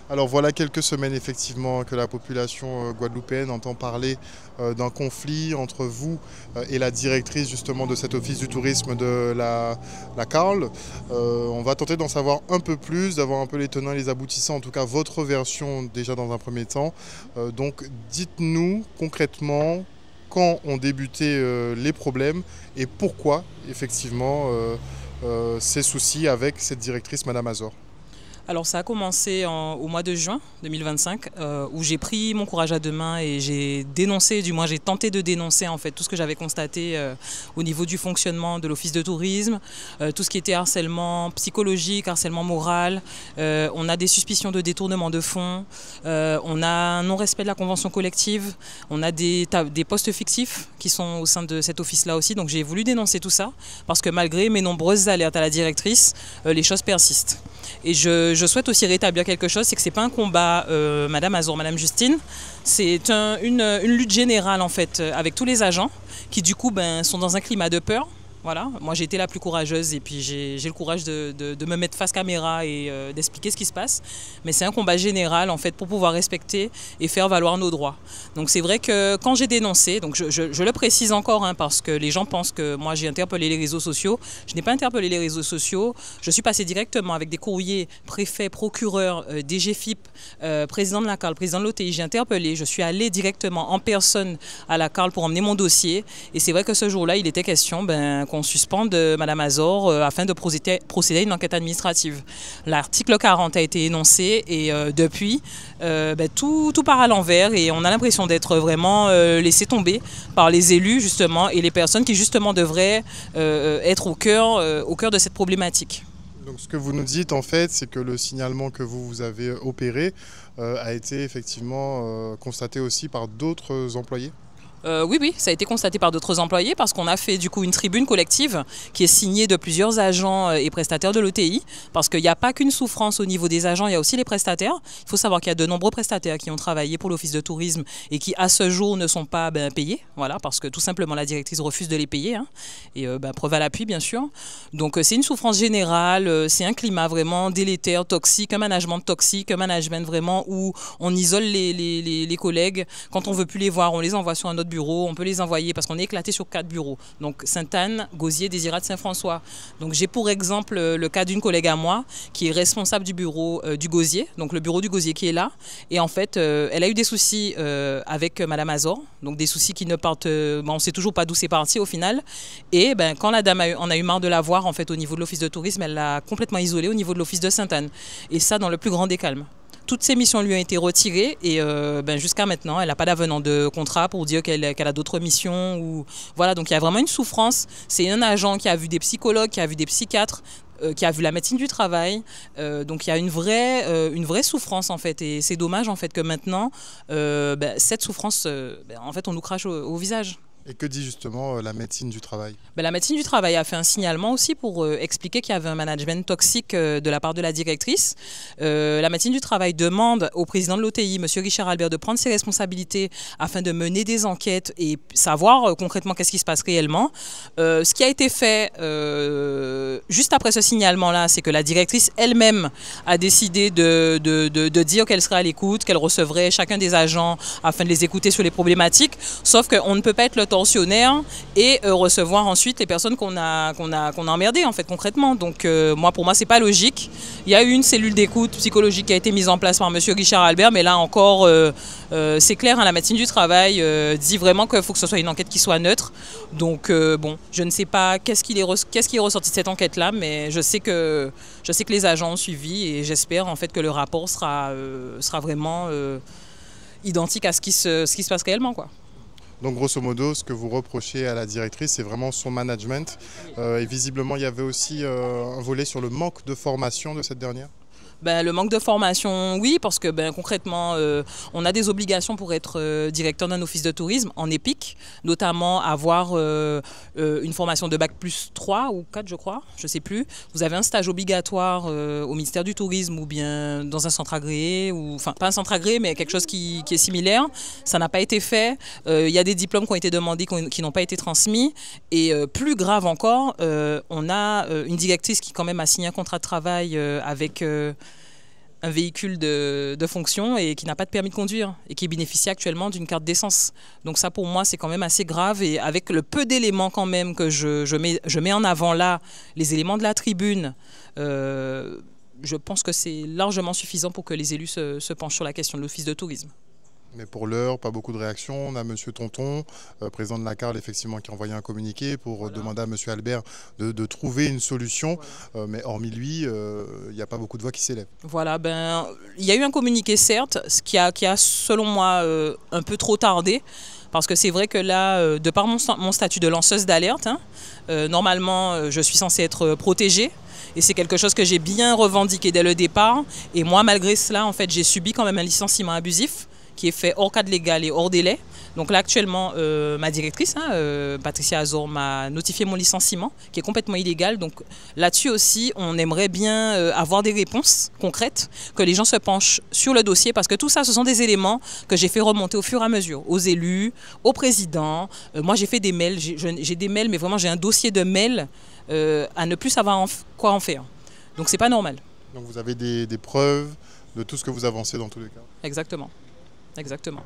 Alors voilà quelques semaines effectivement que la population guadeloupéenne entend parler d'un conflit entre vous et la directrice justement de cet office du tourisme de la Carle. On va tenter d'en savoir un peu plus, d'avoir un peu les tenants et les aboutissants, en tout cas votre version déjà dans un premier temps. Donc dites-nous concrètement quand ont débuté les problèmes et pourquoi effectivement ces soucis avec cette directrice Madame Azor. Alors ça a commencé au mois de juin 2025 où j'ai pris mon courage à deux mains et j'ai dénoncé, du moins j'ai tenté de dénoncer en fait tout ce que j'avais constaté au niveau du fonctionnement de l'office de tourisme, tout ce qui était harcèlement psychologique, harcèlement moral. On a des suspicions de détournement de fonds, on a un non-respect de la convention collective, on a des postes fictifs qui sont au sein de cet office-là aussi. Donc j'ai voulu dénoncer tout ça parce que malgré mes nombreuses alertes à la directrice, les choses persistent. Et je souhaite aussi rétablir quelque chose, c'est que ce n'est pas un combat Madame Azor, Madame Justine, c'est une lutte générale en fait avec tous les agents qui du coup sont dans un climat de peur. Voilà. Moi j'ai été la plus courageuse et puis j'ai le courage de me mettre face caméra et d'expliquer ce qui se passe. Mais c'est un combat général en fait pour pouvoir respecter et faire valoir nos droits. Donc c'est vrai que quand j'ai dénoncé, donc je le précise encore hein, parce que les gens pensent que moi j'ai interpellé les réseaux sociaux. Je n'ai pas interpellé les réseaux sociaux. Je suis passée directement avec des courriers préfet, procureur, DGFIP, président de la Carle, président de l'OTI. J'ai interpellé, je suis allée directement en personne à la Carle pour emmener mon dossier. Et c'est vrai que ce jour-là, il était question qu'on suspende Madame Azor afin de procéder à une enquête administrative. L'article 40 a été énoncé et depuis, tout part à l'envers et on a l'impression d'être vraiment laissé tomber par les élus justement et les personnes qui justement devraient être au cœur de cette problématique. Donc ce que vous nous dites en fait, c'est que le signalement que vous avez opéré a été effectivement constaté aussi par d'autres employés. Oui, ça a été constaté par d'autres employés parce qu'on a fait du coup une tribune collective qui est signée de plusieurs agents et prestataires de l'OTI parce qu'il n'y a pas qu'une souffrance au niveau des agents, il y a aussi les prestataires. Il faut savoir qu'il y a de nombreux prestataires qui ont travaillé pour l'office de tourisme et qui à ce jour ne sont pas payés, voilà, parce que tout simplement la directrice refuse de les payer hein, et preuve à l'appui bien sûr. Donc c'est une souffrance générale, c'est un climat vraiment délétère, toxique, un management toxique, un management vraiment où on isole les collègues. Quand on ne veut plus les voir, on les envoie sur un autre bureau, on peut les envoyer parce qu'on est éclaté sur 4 bureaux. Donc Sainte-Anne, Gosier, Désirat, Saint-François. Donc j'ai pour exemple le cas d'une collègue à moi qui est responsable du bureau du Gosier, donc le bureau du Gosier qui est là. Et en fait, elle a eu des soucis avec Madame Azor, donc des soucis qui ne partent, on ne sait toujours pas d'où c'est parti au final. Et quand la dame en a eu marre de la voir en fait au niveau de l'office de tourisme, elle l'a complètement isolée au niveau de l'office de Sainte-Anne. Et ça dans le plus grand des calmes. Toutes ses missions lui ont été retirées et jusqu'à maintenant, elle n'a pas d'avenant de contrat pour dire qu'elle a d'autres missions. Ou... Voilà, donc il y a vraiment une souffrance. C'est un agent qui a vu des psychologues, qui a vu des psychiatres, qui a vu la médecine du travail. Donc il y a une vraie souffrance en fait. Et c'est dommage en fait que maintenant, cette souffrance, en fait, on nous crache au visage. Et que dit justement la médecine du travail? La médecine du travail a fait un signalement aussi pour expliquer qu'il y avait un management toxique de la part de la directrice. La médecine du travail demande au président de l'OTI, M. Richard Albert, de prendre ses responsabilités afin de mener des enquêtes et savoir concrètement qu'est-ce qui se passe réellement. Ce qui a été fait juste après ce signalement-là, c'est que la directrice elle-même a décidé de dire qu'elle serait à l'écoute, qu'elle recevrait chacun des agents afin de les écouter sur les problématiques. Sauf qu'on ne peut pas être le tensionnaire et recevoir ensuite les personnes qu'on a emmerdées en fait concrètement. Donc pour moi c'est pas logique. Il y a eu une cellule d'écoute psychologique qui a été mise en place par monsieur Richard Albert, mais là encore c'est clair, hein, la médecine du travail dit vraiment qu'il faut que ce soit une enquête qui soit neutre. Donc je ne sais pas qu'est-ce qui est ressorti de cette enquête là, mais je sais que les agents ont suivi et j'espère en fait que le rapport sera vraiment identique à ce qui se passe réellement quoi. Donc grosso modo, ce que vous reprochez à la directrice, c'est vraiment son management. Et visiblement, il y avait aussi un volet sur le manque de formation de cette dernière. Le manque de formation, oui, parce que concrètement, on a des obligations pour être directeur d'un office de tourisme en EPIC, notamment avoir une formation de bac plus 3 ou 4, je crois, je ne sais plus. Vous avez un stage obligatoire au ministère du Tourisme ou bien dans un centre agréé, enfin pas un centre agréé, mais quelque chose qui est similaire. Ça n'a pas été fait. Il y a des diplômes qui ont été demandés, qui n'ont pas été transmis. Et plus grave encore, on a une directrice qui quand même a signé un contrat de travail avec un véhicule de fonction et qui n'a pas de permis de conduire et qui bénéficie actuellement d'une carte d'essence. Donc ça, pour moi, c'est quand même assez grave. Et avec le peu d'éléments quand même que je mets en avant là, les éléments de la tribune, je pense que c'est largement suffisant pour que les élus se penchent sur la question de l'office de tourisme. Mais pour l'heure, pas beaucoup de réactions. On a M. Tonton, président de la CARL, effectivement, qui a envoyé un communiqué pour demander à M. Albert de trouver une solution. Mais hormis lui, il n'y a pas beaucoup de voix qui s'élèvent. Voilà, il y a eu un communiqué, certes, ce qui a selon moi, un peu trop tardé. Parce que c'est vrai que là, de par mon statut de lanceuse d'alerte, hein, normalement, je suis censée être protégée. Et c'est quelque chose que j'ai bien revendiqué dès le départ. Et moi, malgré cela, en fait, j'ai subi quand même un licenciement abusif qui est fait hors cadre légal et hors délai. Donc là, actuellement, ma directrice, Patricia Azor, m'a notifié mon licenciement, qui est complètement illégal. Donc là-dessus aussi, on aimerait bien avoir des réponses concrètes, que les gens se penchent sur le dossier, parce que tout ça, ce sont des éléments que j'ai fait remonter au fur et à mesure, aux élus, au président. Moi, j'ai fait des mails, j'ai des mails, mais vraiment, j'ai un dossier de mails à ne plus savoir quoi en faire. Donc c'est pas normal. Donc vous avez des preuves de tout ce que vous avancez dans tous les cas. Exactement. Exactement.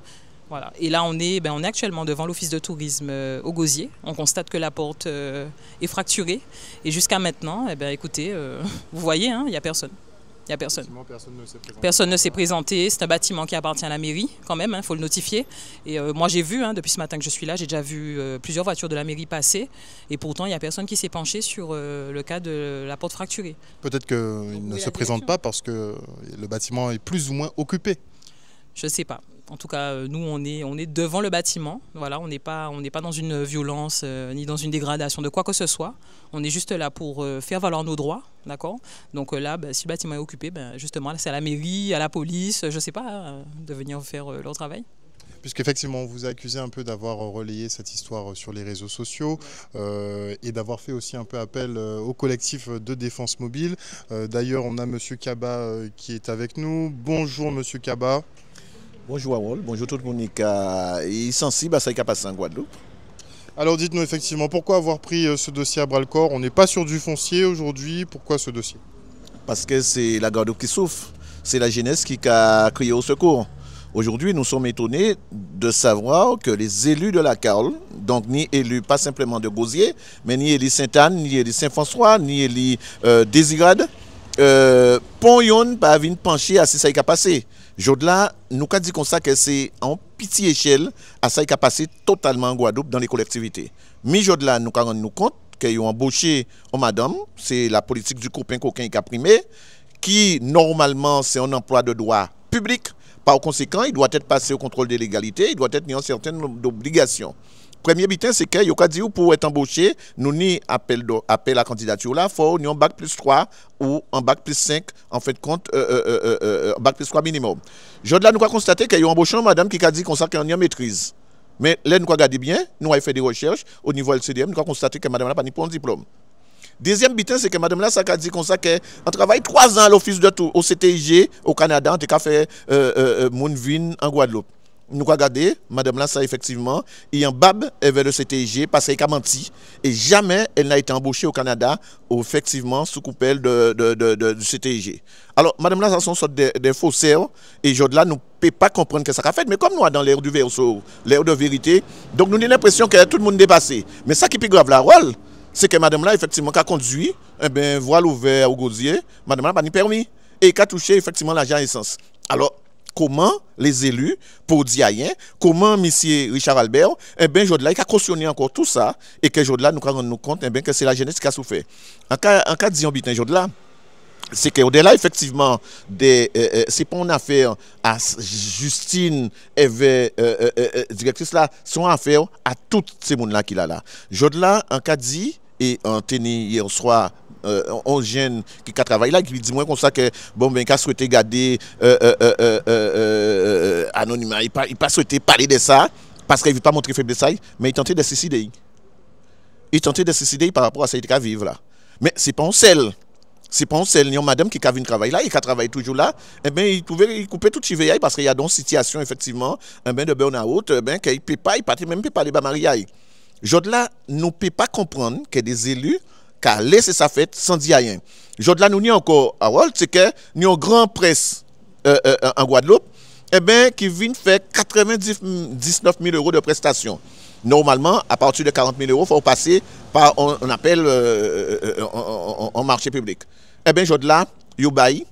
Voilà. Et là, on est actuellement devant l'office de tourisme au Gosier. On constate que la porte est fracturée. Et jusqu'à maintenant, écoutez, vous voyez, il n'y a personne. Il n'y a personne. Personne ne s'est présenté. C'est un bâtiment qui appartient à la mairie, quand même, il faut le notifier. Et moi, j'ai vu, depuis ce matin que je suis là, j'ai déjà vu plusieurs voitures de la mairie passer. Et pourtant, il n'y a personne qui s'est penché sur le cas de la porte fracturée. Peut-être qu'il ne se présente pas parce que le bâtiment est plus ou moins occupé. Je ne sais pas. En tout cas, nous, on est devant le bâtiment. Voilà, on n'est pas dans une violence ni dans une dégradation de quoi que ce soit. On est juste là pour faire valoir nos droits, d'accord? Donc là, si le bâtiment est occupé, justement, c'est à la mairie, à la police, je ne sais pas, de venir faire leur travail. Puisqu'effectivement, on vous a accusé un peu d'avoir relayé cette histoire sur les réseaux sociaux et d'avoir fait aussi un peu appel au collectif de défense mobile. D'ailleurs, on a M. Kaba qui est avec nous. Bonjour M. Kaba. Bonjour Harold, bonjour tout le monde qui est sensible à ce qui a passé en Guadeloupe. Alors dites-nous effectivement, pourquoi avoir pris ce dossier à bras-le-corps? On n'est pas sur du foncier aujourd'hui, pourquoi ce dossier? Parce que c'est la Guadeloupe qui souffre, c'est la jeunesse qui a crié au secours. Aujourd'hui, nous sommes étonnés de savoir que les élus de la CARL, donc ni élus pas simplement de Gosier, mais ni élus Sainte-Anne, ni élus Saint-François, ni élus Désirade, Pont-Yon pas venir pencher à ce qui a passé. Jodla, nous avons dit comme ça que c'est en petite échelle à ça qui a passé totalement en Guadeloupe dans les collectivités. Mais Jodla, nous avons rendu compte qu'ils ont embauché une madame, c'est la politique du copain-coquin qui a primé, qui normalement c'est un emploi de droit public. Par conséquent, il doit être passé au contrôle de légalité, il doit être mis en certaines obligations. Premier bitin, c'est que pour être embauché, nous ni appel à candidature là, il faut un bac plus 3 ou un bac plus 5, en fait, compte bac plus 3 minimum. Je là, nous avons constaté qu'il y a embauché une madame qui a dit qu'on a une maîtrise. Mais là, nous avons regardé bien, nous avons fait des recherches au niveau LCDM, nous avons constaté que madame n'a pas ni pour un diplôme. Deuxième bitin, c'est que madame là, ça a dit qu'on a travaille 3 ans à l'office de tout, au CTIG, au Canada, en tout cas fait Mounvin en Guadeloupe. Nous avons regardé, madame là, ça effectivement, il y a un bab vers le CTIG parce qu'elle a menti. Et jamais elle n'a été embauchée au Canada, effectivement, sous coupelle du CTIG. Alors, madame là, ça sont sortes de faussaires. Et là, nous ne pouvons pas comprendre ce que ça a fait. Mais comme nous, dans l'ère du verso, l'ère de vérité, donc nous avons l'impression que tout le monde est dépassé. Mais ça qui est plus grave, la rôle, c'est que madame là, effectivement, qui a conduit, voile ouvert au Gosier, madame là n'a pas ni permis. Et qui a touché, effectivement, l'agent essence. Alors, comment les élus, pour dire rien, comment M. Richard Albert, Jodla, il a cautionné encore tout ça, et que Jodla, nous rendons nous compte que c'est la jeunesse qui a souffert. En cas de Dion Bitin Jodla, c'est qu'au-delà, effectivement, c'est pas une affaire à Justine et directrice là, son affaire à tous ces gens-là qui là. Jodla, en cas dit, et en tenue hier soir, on jeune qui travaille là, qui dit moi comme ça que bon ben qui a souhaité garder anonymat, il pas souhaité parler de ça parce qu'il veut pas montrer faiblesse, mais il tentait de se suicider. Il tentait de se suicider par rapport à ce qu'il a vivre là. Mais c'est pas un seul. C'est pas un seul, il y a une madame qui a vu travail là, et qui travaille toujours là, il pouvait couper toute chiveille parce qu'il y a donc situation effectivement, de burn-out, qu'il peut pas, il peut même pas parler de mariage. Jodla, nous ne pouvons pas comprendre que des élus qu'à laisser sa fête sans dire rien. Aujourd'hui, nous avons encore à Walt, c'est que nous avons une grande presse en Guadeloupe, qui vient faire 99 000 euros de prestations. Normalement, à partir de 40 000 euros, il faut passer par, on appelle, en marché public. Aujourd'hui, il baille,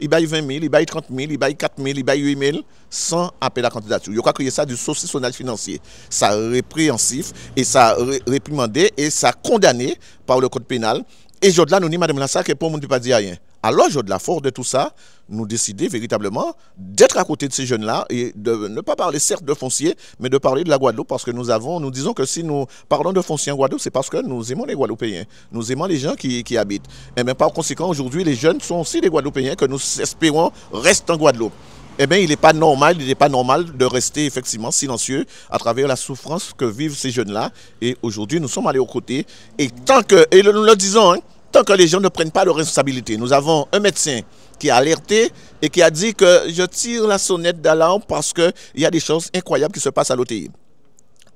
il baille 20 000, il baille 30 000, il baille 4 000, il baille 8 000, sans appel à candidature. Il y a créé ça du saucissonnage financier. Ça répréhensif et ça réprimandé et ça condamné par le code pénal. Et aujourd'hui, nous disons, madame Lassa, que pour le monde ne peut pas dire rien. Alors, aujourd'hui, fort de tout ça, nous décidons véritablement d'être à côté de ces jeunes-là et de ne pas parler certes de foncier, mais de parler de la Guadeloupe parce que nous disons que si nous parlons de foncier en Guadeloupe, c'est parce que nous aimons les Guadeloupéens, nous aimons les gens qui habitent. Et bien, par conséquent, aujourd'hui, les jeunes sont aussi des Guadeloupéens que nous espérons restent en Guadeloupe. Eh bien, il n'est pas normal de rester effectivement silencieux à travers la souffrance que vivent ces jeunes-là. Et aujourd'hui, nous sommes allés aux côtés. Et tant que, et nous le disons, tant que les gens ne prennent pas de responsabilité, nous avons un médecin qui a alerté et qui a dit que je tire la sonnette d'alarme parce qu'il y a des choses incroyables qui se passent à l'OTI.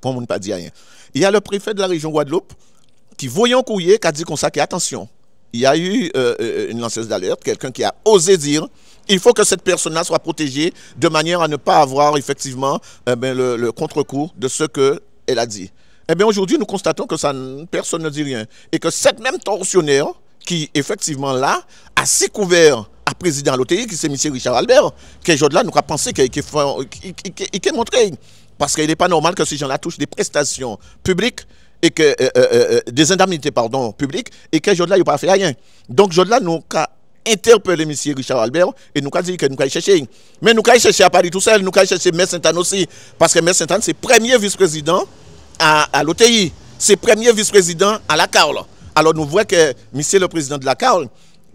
Pour ne pas dire rien. Il y a le préfet de la région Guadeloupe qui, voyant courrier, qui a dit comme ça, attention, il y a eu une lanceuse d'alerte, quelqu'un qui a osé dire il faut que cette personne-là soit protégée de manière à ne pas avoir effectivement le contre-coup de ce qu'elle a dit. Eh bien, aujourd'hui, nous constatons que personne ne dit rien. Et que cette même tortionnaire, qui, effectivement, là, a si couvert à président de l'OTI, qui c'est M. Richard Albert, qu'aujourd'hui, nous avons pensé qu'il est montré. Parce qu'il n'est pas normal que ces gens-là touchent des prestations publiques, et que, des indemnités, pardon, publiques, et qu'aujourd'hui, ils n'ont pas fait rien. Donc, aujourd'hui, nous avons interpeller M. Richard Albert et nous avons dit que nous allons chercher. Mais nous allons chercher à Paris tout seul, nous allons chercher M. Saint-Anne aussi. Parce que M. Saint-Anne, c'est premier vice-président à l'OTI. C'est premier vice-président à la CARL. Alors nous voyons que M. le président de la CARL,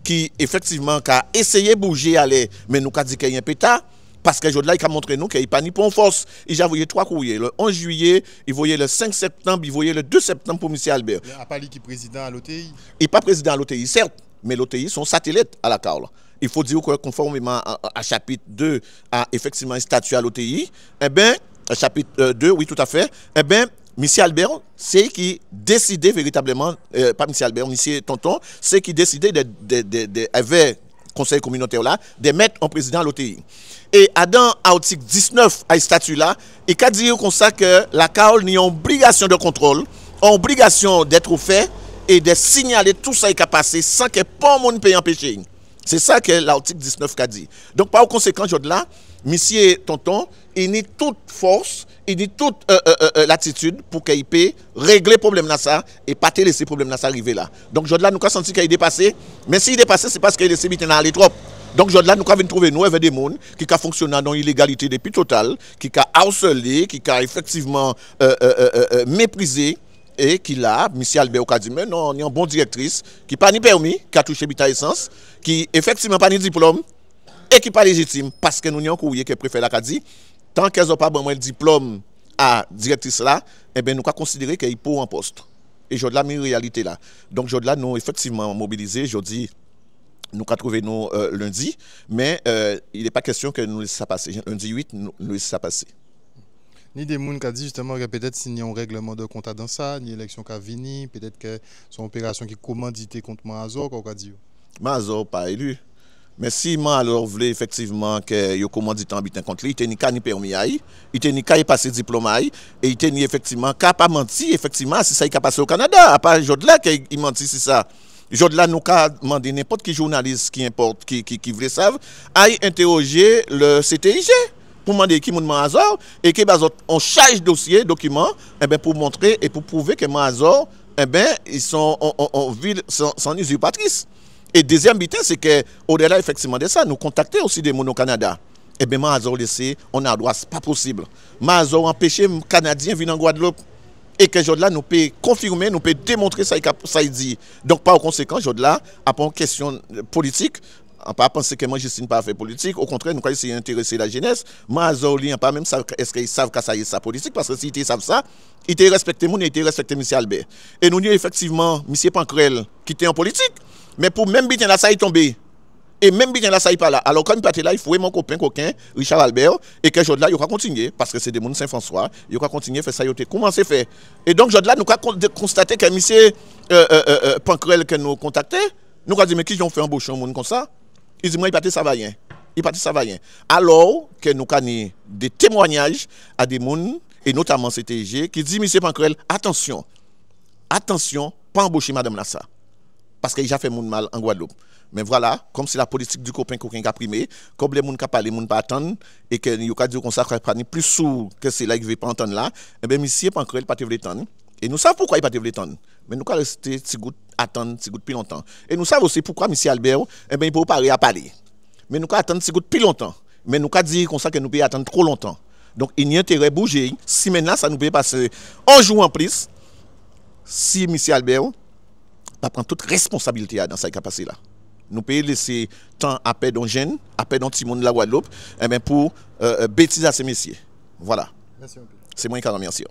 qui effectivement a essayé de bouger, aller, mais nous avons dit qu'il y a un pétard. Parce qu'aujourd'hui, il a montré nous qu'il n'est pas ni pour force. Il a envoyé 3 courriers. Le 11 juillet, il voyait le 5 septembre, il voyait le 2 septembre pour M. Albert. Il n'y a pas lui qui est président à l'OTI. Il n'est pas président à l'OTI, certes. Mais l'OTI sont satellites à la CARL. Il faut dire que conformément à chapitre 2, à effectivement un statut à l'OTI, eh bien, chapitre 2, oui, tout à fait, eh bien, M. Albert, c'est qui décidait véritablement, pas M. Albert, M. Tonton, c'est qui décidait avec le conseil communautaire là, de mettre en président à l'OTI. Et dans l'article 19, à ce statut-là, il a dit comme ça que la CARL n'a obligation de contrôle, obligation d'être fait, et de signaler tout ça qui a passé sans que pas de monde paye empêcher. C'est ça que l'article 19 a dit. Donc, par conséquent, là, monsieur Tonton, il nie toute force, il nie toute l'attitude pour qu'il puisse régler le problème là ça et pas te laisser le problème là ça arriver là. Donc, là, nous avons senti qu'il est dépassé. Mais s'il est dépassé, c'est parce qu'il est laissé maintenant aller trop. Donc, là, nous avons trouvé nous avec des gens qui ont fonctionné dans l'illégalité depuis totale, qui ont harcelé, qui ont effectivement méprisé. Et qui a, M. Albert a dit, mais non, on est une bonne directrice, qui n'a pas ni permis, qui a touché bita essence, qui effectivement pas ni diplôme, et qui n'est pas légitime. Parce que nous avons un courrier que le préfet a dit, tant qu'elles n'ont pas le diplôme à directrice là, eh bien, nous avons considéré qu'il faut en poste. Et je la une réalité là. Donc, je là, nous effectivement mobilisés, je dis, nous avons trouvé nous lundi, mais il n'est pas question que nous laissions ça passer. Lundi 8, nous laissons ça passer. Ni des gens qui ont dit justement que peut-être s'il y a un règlement de compte dans ça, ni élection qui a venu, peut-être que son opération qui est commanditée contre Mazor, qu'on a dit. Mazor pas élu. Mais si Mazor voulait effectivement que yo commandité en butin contre lui, il n'était ni permis à il n'était ni qu'à passer diplôme à et il n'était ni effectivement qu'à pas menti effectivement si ça il a passé au Canada. À part Jodla qui menti c'est ça. Jodla nous a demandé n'importe qui journaliste qui importe qui voulait savoir à interroger le CTIG. Pour demander qui est Mazor et que on charge dossier, document, pour montrer et pour prouver que Mazor, ils sont en ville sans usurpatrice. Et deuxième but, c'est qu'au-delà effectivement de ça, nous contactons aussi des gens au Canada. Et bien Mazor laissé, on a le droit, c'est pas possible. Mazor empêché les Canadiens de venir en Guadeloupe. Et que Jodla nous peut confirmer, nous peut démontrer ça il dit. Donc par conséquent, Jodla, après une question politique, on ne pas penser que moi, Justine pas fait politique. Au contraire, nous allons essayer d'intéresser la jeunesse. Mazor, on pas même est-ce qu'ils savent que ça y est sa politique. Parce que s'ils savent ça, ils te respectent mon, ils te respectent M. Albert. Et nous disons effectivement, M. Pancrel, qui était en politique. Mais pour même bien là, ça est tombé. Et même bien là, ça y pas là. Alors, quand il partait là, il faut mon copain, Richard Albert, et que Jod là, il va continuer, parce que c'est des gens Saint-François, il va continuer à faire ça, il a commencé à faire. Et donc, Jod là, nous avons constaté que monsieur Pancrel que nous contacté, nous avons dit, mais qui ont fait embaucher un monde comme ça? Il dit, moi, il partait ça va rien. Il partait ça va rien. Alors que nous avons des témoignages à des gens, et notamment CTG, qui dit, monsieur Pancrel, attention, attention, pas embaucher madame là ça. Parce qu'il a fait mon mal en Guadeloupe. Mais voilà, comme c'est la politique du copain qui a primé, comme les gens qui parlent, les gens pas attendre, et que nous avons dit qu'on s'est pris plus sous que c'est là qui ne veut pas entendre là, et bien, monsieur Pancrel, pas te attendre. Et nous savons pourquoi il ne pas attendre. Mais nous avons resté attendre plus longtemps. Et nous savons aussi pourquoi monsieur Albert, eh bien, il peut pas à parler. Mais nous avons attendre plus longtemps. Mais nous avons dit qu'on que nous pouvons attendre trop longtemps. Donc, il y a intérêt à bouger. Si maintenant, ça nous peut passer un jour en plus, si monsieur Albert va prendre toute responsabilité dans ce qui a passé là. Nous pouvons laisser temps à paix d'un jeune, à paix d'un petit monde de la Guadeloupe, pour bêtiser à ces messieurs. Voilà. Merci. C'est moi qui remercie.